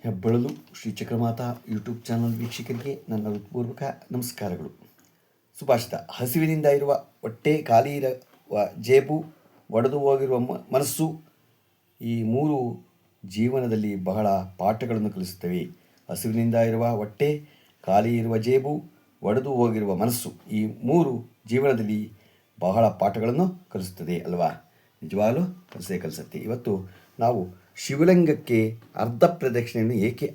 ಹೆಬ್ಬಳಲು Shri Chakramata YouTube channel ವೀಕ್ಷಕರಿಗೆ ನನ್ನ ಹೃತ್ಪೂರ್ವಕ ನಮಸ್ಕಾರಗಳು. ಸುಭಾಷಿತ: ಹಸಿವಿನಿಂದ ಇರುವ ಹೊಟ್ಟೆ, ಖಾಲಿ ಇರುವ ಜೇಬು, ಒಡೆದು ಹೋಗಿರುವ ಮನಸ್ಸು, ಈ ಮೂರು ಜೀವನದಲ್ಲಿ ಬಹಳ ಪಾಠಗಳನ್ನು ಕಲಿಸುತ್ತವೆ. ಹಸಿವಿನಿಂದ ಇರುವ ಹೊಟ್ಟೆ, ಖಾಲಿ ಇರುವ ಜೇಬು, ಒಡೆದು ಹೋಗಿರುವ ಮನಸ್ಸು, ಈ ಮೂರು ಜೀವನದಲ್ಲಿ ಬಹಳ ಪಾಠಗಳನ್ನು ಕಲಿಸುತ್ತದೆ ಅಲ್ವಾ? ನಿಜವಾಗಲೂ ಕಲಿಸುತ್ತೆ. ಇವತ್ತು ನಾವು ಶಿವಲಿಂಗಕ್ಕೆ ಅರ್ಧ ಪ್ರದಕ್ಷಿಣೆಯನ್ನು ಏಕೆ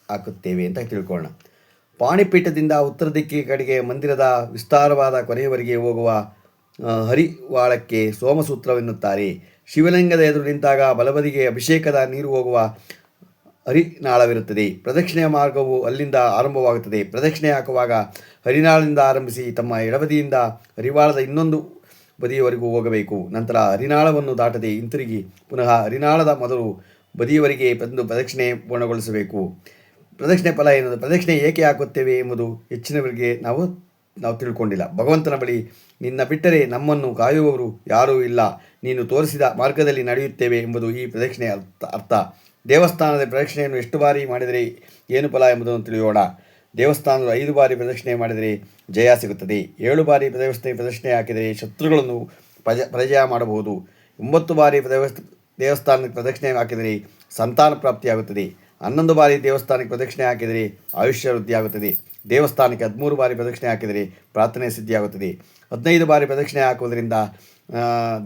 ಹಾಕುತ್ತೇವೆ ಅಂತ ತಿಳ್ಕೊಳ್ಳೋಣ. ಪಾಣಿಪೀಠದಿಂದ ಉತ್ತರ ದಿಕ್ಕಿನ ಕಡೆಗೆ ಮಂದಿರದ ವಿಸ್ತಾರವಾದ ಕೊನೆಯವರೆಗೆ ಹೋಗುವ ಹರಿವಾಳಕ್ಕೆ ಸೋಮಸೂತ್ರವೆನ್ನುತ್ತಾರೆ. ಶಿವಲಿಂಗದ ಎದುರು ನಿಂತಾಗ ಬಲಬದಿಗೆ ಅಭಿಷೇಕದ ನೀರು ಹೋಗುವ ಹರಿನಾಳವಿರುತ್ತದೆ. ಪ್ರದಕ್ಷಿಣೆಯ ಮಾರ್ಗವು ಅಲ್ಲಿಂದ ಆರಂಭವಾಗುತ್ತದೆ. ಪ್ರದಕ್ಷಿಣೆ ಹಾಕುವಾಗ ಹರಿನಾಳದಿಂದ ಆರಂಭಿಸಿ ತಮ್ಮ ಎಡಬದಿಯಿಂದ ಹರಿವಾಳದ ಇನ್ನೊಂದು ಬದಿಯವರೆಗೂ ಹೋಗಬೇಕು. ನಂತರ ಹರಿನಾಳವನ್ನು ದಾಟದೆ ಹಿಂತಿರುಗಿ ಪುನಃ ಹರಿನಾಳದ ಮೊದಲು ಬದಿಯವರೆಗೆ ಬಂದು ಪ್ರದಕ್ಷಿಣೆ ಪೂರ್ಣಗೊಳಿಸಬೇಕು. ಪ್ರದಕ್ಷಿಣೆ ಫಲ ಎನ್ನುವುದು, ಪ್ರದಕ್ಷಿಣೆ ಏಕೆ ಹಾಕುತ್ತೇವೆ ಎಂಬುದು ಹೆಚ್ಚಿನವರಿಗೆ ನಾವು ತಿಳ್ಕೊಂಡಿಲ್ಲ. ಭಗವಂತನ ಬಳಿ ನಿನ್ನ ಬಿಟ್ಟರೆ ನಮ್ಮನ್ನು ಕಾಯುವವರು ಯಾರೂ ಇಲ್ಲ, ನೀನು ತೋರಿಸಿದ ಮಾರ್ಗದಲ್ಲಿ ನಡೆಯುತ್ತೇವೆ ಎಂಬುದು ಈ ಪ್ರದಕ್ಷಿಣೆಯ ಅರ್ಥ. ದೇವಸ್ಥಾನದ ಪ್ರದಕ್ಷಿಣೆಯನ್ನು ಎಷ್ಟು ಬಾರಿ ಮಾಡಿದರೆ ಏನು ಫಲ ಎಂಬುದನ್ನು ತಿಳಿಯೋಣ. ದೇವಸ್ಥಾನದ 5 ಬಾರಿ ಪ್ರದಕ್ಷಿಣೆ ಮಾಡಿದರೆ ಜಯ ಸಿಗುತ್ತದೆ. 7 ಬಾರಿ ಪ್ರದಕ್ಷಿಣೆ ಹಾಕಿದರೆ ಶತ್ರುಗಳನ್ನು ಪರಾಜಯ ಮಾಡಬಹುದು. 9 ಬಾರಿ ದೇವಸ್ಥಾನಕ್ಕೆ ಪ್ರದಕ್ಷಿಣೆ ಹಾಕಿದರೆ ಸಂತಾನ ಪ್ರಾಪ್ತಿಯಾಗುತ್ತದೆ. 11 ಬಾರಿ ದೇವಸ್ಥಾನಕ್ಕೆ ಪ್ರದಕ್ಷಿಣೆ ಹಾಕಿದರೆ ಆಯುಷ್ಯ ವೃದ್ಧಿಯಾಗುತ್ತದೆ. ದೇವಸ್ಥಾನಕ್ಕೆ 13 ಬಾರಿ ಪ್ರದಕ್ಷಿಣೆ ಹಾಕಿದರೆ ಪ್ರಾರ್ಥನೆ ಸಿದ್ಧಿಯಾಗುತ್ತದೆ. 15 ಬಾರಿ ಪ್ರದಕ್ಷಿಣೆ ಹಾಕುವುದರಿಂದ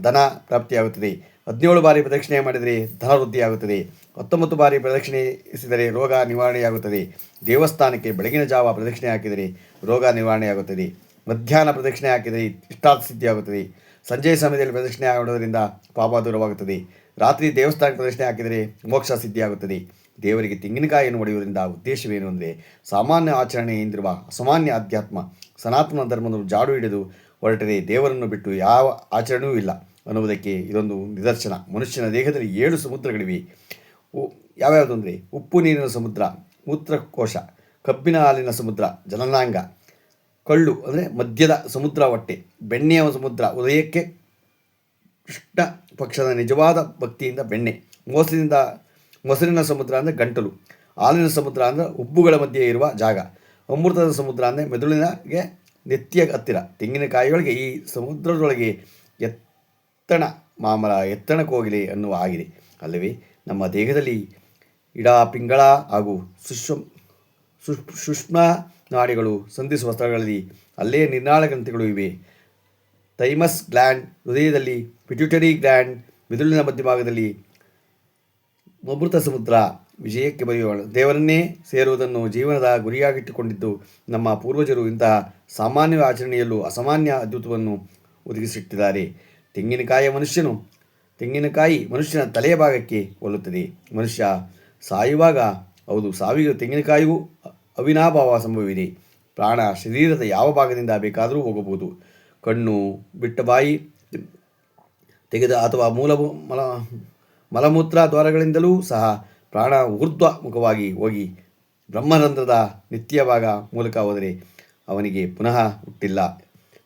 ಧನ ಪ್ರಾಪ್ತಿಯಾಗುತ್ತದೆ. 17 ಬಾರಿ ಪ್ರದಕ್ಷಿಣೆ ಮಾಡಿದರೆ ಧನ ವೃದ್ಧಿಯಾಗುತ್ತದೆ. 19 ಬಾರಿ ಪ್ರದಕ್ಷಿಣೆಸಿದರೆ ರೋಗ ನಿವಾರಣೆಯಾಗುತ್ತದೆ. ದೇವಸ್ಥಾನಕ್ಕೆ ಬೆಳಗಿನ ಜಾವ ಪ್ರದಕ್ಷಿಣೆ ಹಾಕಿದರೆ ರೋಗ ನಿವಾರಣೆಯಾಗುತ್ತದೆ. ಮಧ್ಯಾಹ್ನ ಪ್ರದಕ್ಷಿಣೆ ಹಾಕಿದರೆ ಇಷ್ಟಾರ್ಥ ಸಿದ್ಧಿಯಾಗುತ್ತದೆ. ಸಂಜೆಯ ಸಮಯದಲ್ಲಿ ಪ್ರದಕ್ಷಿಣೆ ಮಾಡೋದರಿಂದ ಪಾಪ ದೂರವಾಗುತ್ತದೆ. ರಾತ್ರಿ ದೇವಸ್ಥಾನಕ್ಕೆ ಪ್ರದಕ್ಷಿಣೆ ಹಾಕಿದರೆ ಮೋಕ್ಷ ಸಿದ್ಧಿಯಾಗುತ್ತದೆ. ದೇವರಿಗೆ ತೆಂಗಿನಕಾಯಿಯನ್ನು ಹೊಡೆಯುವುದರಿಂದ ಉದ್ದೇಶವೇನು ಅಂದರೆ, ಸಾಮಾನ್ಯ ಆಚರಣೆಯಿಂದಿರುವ ಅಸಾಮಾನ್ಯ ಅಧ್ಯಾತ್ಮ ಸನಾತನ ಧರ್ಮವನ್ನು ಜಾಡು ಹಿಡಿದು ಹೊರಟರೆ ದೇವರನ್ನು ಬಿಟ್ಟು ಯಾವ ಆಚರಣೆಯೂ ಇಲ್ಲ ಅನ್ನುವುದಕ್ಕೆ ಇದೊಂದು ನಿದರ್ಶನ. ಮನುಷ್ಯನ ದೇಹದಲ್ಲಿ 7 ಸಮುದ್ರಗಳಿವೆ. ಯಾವ್ಯಾವುದು ಅಂದರೆ, ಉಪ್ಪು ನೀರಿನ ಸಮುದ್ರ ಮೂತ್ರಕೋಶ, ಕಬ್ಬಿನ ಹಾಲಿನ ಸಮುದ್ರ ಜನನಾಂಗ, ಕಳ್ಳು ಅಂದರೆ ಮದ್ಯದ ಸಮುದ್ರ ಹೊಟ್ಟೆ, ಬೆಣ್ಣೆಯ ಸಮುದ್ರ ಉದಯಕ್ಕೆ ಕೃಷ್ಣ ಪಕ್ಷದ ನಿಜವಾದ ಭಕ್ತಿಯಿಂದ ಬೆಣ್ಣೆ, ಮೊಸರಿನ ಸಮುದ್ರ ಅಂದರೆ ಗಂಟಲು, ಹಾಲಿನ ಸಮುದ್ರ ಅಂದರೆ ಉಬ್ಬುಗಳ ಮಧ್ಯೆ ಇರುವ ಜಾಗ, ಅಮೃತದ ಸಮುದ್ರ ಅಂದರೆ ಮೆದುಳಿನಗೆ ನೆತ್ತಿಯ ಹತ್ತಿರ. ತೆಂಗಿನಕಾಯಿಯೊಳಗೆ ಈ ಸಮುದ್ರದೊಳಗೆ ಎತ್ತಣ ಮಾಮರ ಎತ್ತಣ ಕೋಗಿಲೆ ಅನ್ನುವ ಆಗಿದೆ ಅಲ್ಲವೇ? ನಮ್ಮ ದೇಹದಲ್ಲಿ ಇಡ, ಪಿಂಗಳ ಹಾಗೂ ಸೂಕ್ಷ್ಮ ನಾಡಿಗಳು ಸಂಧಿಸುವ ಸ್ಥಳಗಳಲ್ಲಿ ಅಲ್ಲೇ ನಿರ್ನಾಳ ಗ್ರಂಥಿಗಳು ಇವೆ. ಥೈಮಸ್ ಗ್ಲ್ಯಾಂಡ್ ಹೃದಯದಲ್ಲಿ, ಪಿಟ್ಯೂಟರಿ ಗ್ಲ್ಯಾಂಡ್ ಮೆದುಳಿನ ಮಧ್ಯಭಾಗದಲ್ಲಿ, ಅಮೃತ ಸಮುದ್ರ ವಿಜಯಕ್ಕೆ ಬರೆಯುವ ದೇವರನ್ನೇ ಸೇರುವುದನ್ನು ಜೀವನದ ಗುರಿಯಾಗಿಟ್ಟುಕೊಂಡಿದ್ದು ನಮ್ಮ ಪೂರ್ವಜರು ಇಂತಹ ಸಾಮಾನ್ಯ ಆಚರಣೆಯಲ್ಲೂ ಅಸಾಮಾನ್ಯ ಅದ್ಭುತವನ್ನು ಒದಗಿಸಿಟ್ಟಿದ್ದಾರೆ. ತೆಂಗಿನಕಾಯಿ ಮನುಷ್ಯನ ತಲೆಯ ಭಾಗಕ್ಕೆ ಒಲ್ಲುತ್ತದೆ. ಮನುಷ್ಯ ಸಾಯುವಾಗ, ಹೌದು, ಸಾವಿಗೆ ತೆಂಗಿನಕಾಯಿಗೂ ಅವಿನಾಭಾವ ಸಂಭವವಿದೆ. ಪ್ರಾಣ ಶರೀರದ ಯಾವ ಭಾಗದಿಂದ ಬೇಕಾದರೂ ಹೋಗಬಹುದು. ಕಣ್ಣು ಬಿಟ್ಟ ಬಾಯಿ ತೆಗೆದ ಅಥವಾ ಮಲಮೂತ್ರ ದ್ವಾರಗಳಿಂದಲೂ ಸಹ ಪ್ರಾಣ ಊರ್ಧ್ವ ಮುಖವಾಗಿ ಹೋಗಿ ಬ್ರಹ್ಮರಂಧ್ರದ ನಿತ್ಯ ಭಾಗ ಮೂಲಕ ಹೋದರೆ ಅವನಿಗೆ ಪುನಃ ಹುಟ್ಟಿಲ್ಲ.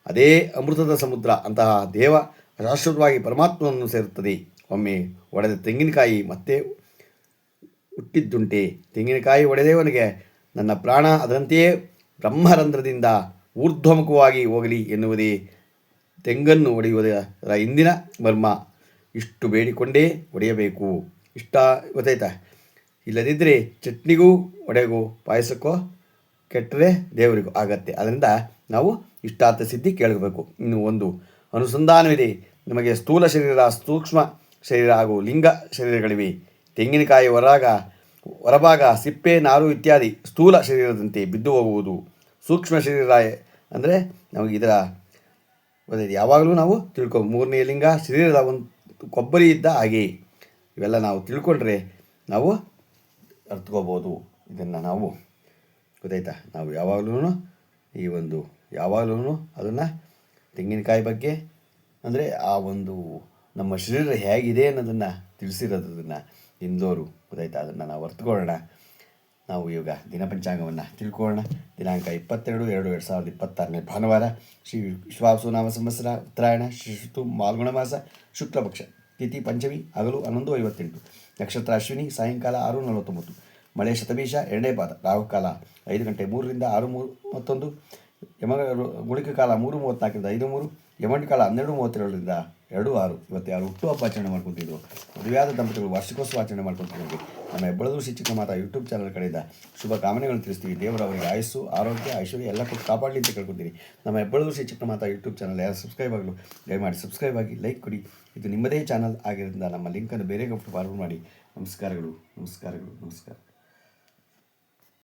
ಅದೇ ಅಮೃತದ ಸಮುದ್ರ ಅಂತಹ ದೇವ ಶಾಶ್ವತವಾಗಿ ಪರಮಾತ್ಮನನ್ನು ಸೇರುತ್ತದೆ. ಒಮ್ಮೆ ಒಡೆದ ತೆಂಗಿನಕಾಯಿ ಮತ್ತೆ ಹುಟ್ಟಿದ್ದುಂಟೆ. ತೆಂಗಿನಕಾಯಿ ಒಡೆದವನಿಗೆ ನನ್ನ ಪ್ರಾಣ ಅದರಂತೆಯೇ ಬ್ರಹ್ಮರಂಧ್ರದಿಂದ ಊರ್ಧ್ವಮುಖವಾಗಿ ಹೋಗಲಿ ಎನ್ನುವುದೇ ತೆಂಗನ್ನು ಒಡೆಯುವುದರ ಹಿಂದಿನ ಮರ್ಮ. ಇಷ್ಟು ಬೇಡಿಕೊಂಡೇ ಒಡೆಯಬೇಕು. ಇಷ್ಟ ಗೊತ್ತಾಯ್ತಾ? ಇಲ್ಲದಿದ್ದರೆ ಚಟ್ನಿಗೂ ಒಡೆಗೂ ಪಾಯಸಕ್ಕೋ ಕೆಟ್ಟರೆ ದೇವರಿಗೂ ಆಗತ್ತೆ. ಅದರಿಂದ ನಾವು ಇಷ್ಟಾರ್ಥ ಸಿದ್ಧಿ ಕೇಳಬೇಕು. ಇನ್ನು ಒಂದು ಅನುಸಂಧಾನವಿದೆ. ನಮಗೆ ಸ್ಥೂಲ ಶರೀರ, ಸೂಕ್ಷ್ಮ ಶರೀರ ಹಾಗೂ ಲಿಂಗ ಶರೀರಗಳಿವೆ. ತೆಂಗಿನಕಾಯಿ ಹೊರಭಾಗ ಸಿಪ್ಪೆ, ನಾರು ಇತ್ಯಾದಿ ಸ್ಥೂಲ ಶರೀರದಂತೆ ಬಿದ್ದು ಹೋಗುವುದು. ಸೂಕ್ಷ್ಮ ಶರೀರ ಅಂದರೆ ನಮಗೆ ಇದರ ಯಾವಾಗಲೂ ನಾವು ತಿಳ್ಕೊ. 3ನೇ ಲಿಂಗ ಶರೀರದ ಒಂದು ಕೊಬ್ಬರಿ ಇದ್ದ ಹಾಗೆ. ಇವೆಲ್ಲ ನಾವು ತಿಳ್ಕೊಂಡ್ರೆ ನಾವು ಅರ್ಥಕೋಬೋದು. ಇದನ್ನು ನಾವು ಗೊತ್ತಾಯ್ತಾ? ನಾವು ಯಾವಾಗಲೂ ಅದನ್ನು ತೆಂಗಿನಕಾಯಿ ಬಗ್ಗೆ ಅಂದರೆ ಆ ಒಂದು ನಮ್ಮ ಶರೀರ ಹೇಗಿದೆ ಅನ್ನೋದನ್ನು ತಿಳಿಸಿರೋದನ್ನು ಇಂದೋರು ಗೊತ್ತಾಯ್ತಾ? ಅದನ್ನು ನಾವು ಅರ್ಥಕೊಳ್ಳೋಣ. ನಾವು ಈಗ ದಿನಪಂಚಾಂಗವನ್ನು ತಿಳ್ಕೊಳ್ಳೋಣ. ದಿನಾಂಕ 22/2/2026 ಭಾನುವಾರ, ಶ್ರೀ ವಿಶ್ವಾವಸುನಾಮ ಸಂವತ್ಸರ, ಉತ್ತರಾಯಣ, ಶ್ರೀ ಋತು ಮಾಲ್ಗುಣ ಮಾಸ, ಶುಕ್ಲಪಕ್ಷ, ತಿಥಿ ಪಂಚಮಿ, ಹಗಲು 11:58, ನಕ್ಷತ್ರ ಅಶ್ವಿನಿ, ಸಾಯಂಕಾಲ 6:49, ಮಳೆ ಶತಬೀಷ 2ನೇ ಪಾದ. ರಾಹುಕಾಲ 5 ಗಂಟೆ 3ರಿಂದ 6:31. ಗುಳಿಕ ಕಾಲ 3:34ರಿಂದ 5:03. ಯಮಗಂಡ ಕಾಲ 12:32ರಿಂದ 2:06. ಇವತ್ತು ಯಾರು ಹುಟ್ಟುಹಬ್ಬ ಆಚರಣೆ ಮಾಡ್ಕೊತಿದ್ರು, ಮದುವೆಯಾದ ದಂಪತಿಗಳು ವಾರ್ಷಿಕೋತ್ಸವ ಆಚರಣೆ ಮಾಡ್ಕೊತಿರೋರಿಗೆ ನಮ್ಮ ಹೆಬ್ಬಳದೂರು ಶ್ರೀ ಚಿಕ್ಕಮಾತಾ ಯೂಟ್ಯೂಬ್ ಚಾನಲ್ ಕಡೆಯಿಂದ ಶುಭ ಕಾಮನೆಗಳನ್ನು ತಿಳಿಸ್ತೀವಿ. ದೇವರು ಅವರಿಗೆ ಆಯಸ್ಸು, ಆರೋಗ್ಯ, ಐಶ್ವರ್ಯ ಎಲ್ಲ ಕೊಟ್ಟು ಕಾಪಾಡಲಿ ಅಂತ ಕೇಳ್ಕೊತೀನಿ. ನಮ್ಮ ಹೆಬ್ಬಳದೂರು ಶ್ರೀ ಚಿಕ್ಕಮಾತಾ ಯೂಟ್ಯೂಬ್ ಚಾನಲ್ ಯಾರು ಸಬ್ಸ್ಕ್ರೈಬ್ ಆಗಲು ದಯಮಾಡಿ ಸಬ್ಸ್ಕ್ರೈಬ್ ಆಗಿ, ಲೈಕ್ ಕೊಡಿ. ಇದು ನಿಮ್ಮದೇ ಚಾನಲ್ ಆಗಿರೋದ್ರಿಂದ ನಮ್ಮ ಲಿಂಕನ್ನು ಬೇರೆ ಫಾರ್ವರ್ಡ್ ಮಾಡಿ. ನಮಸ್ಕಾರಗಳು.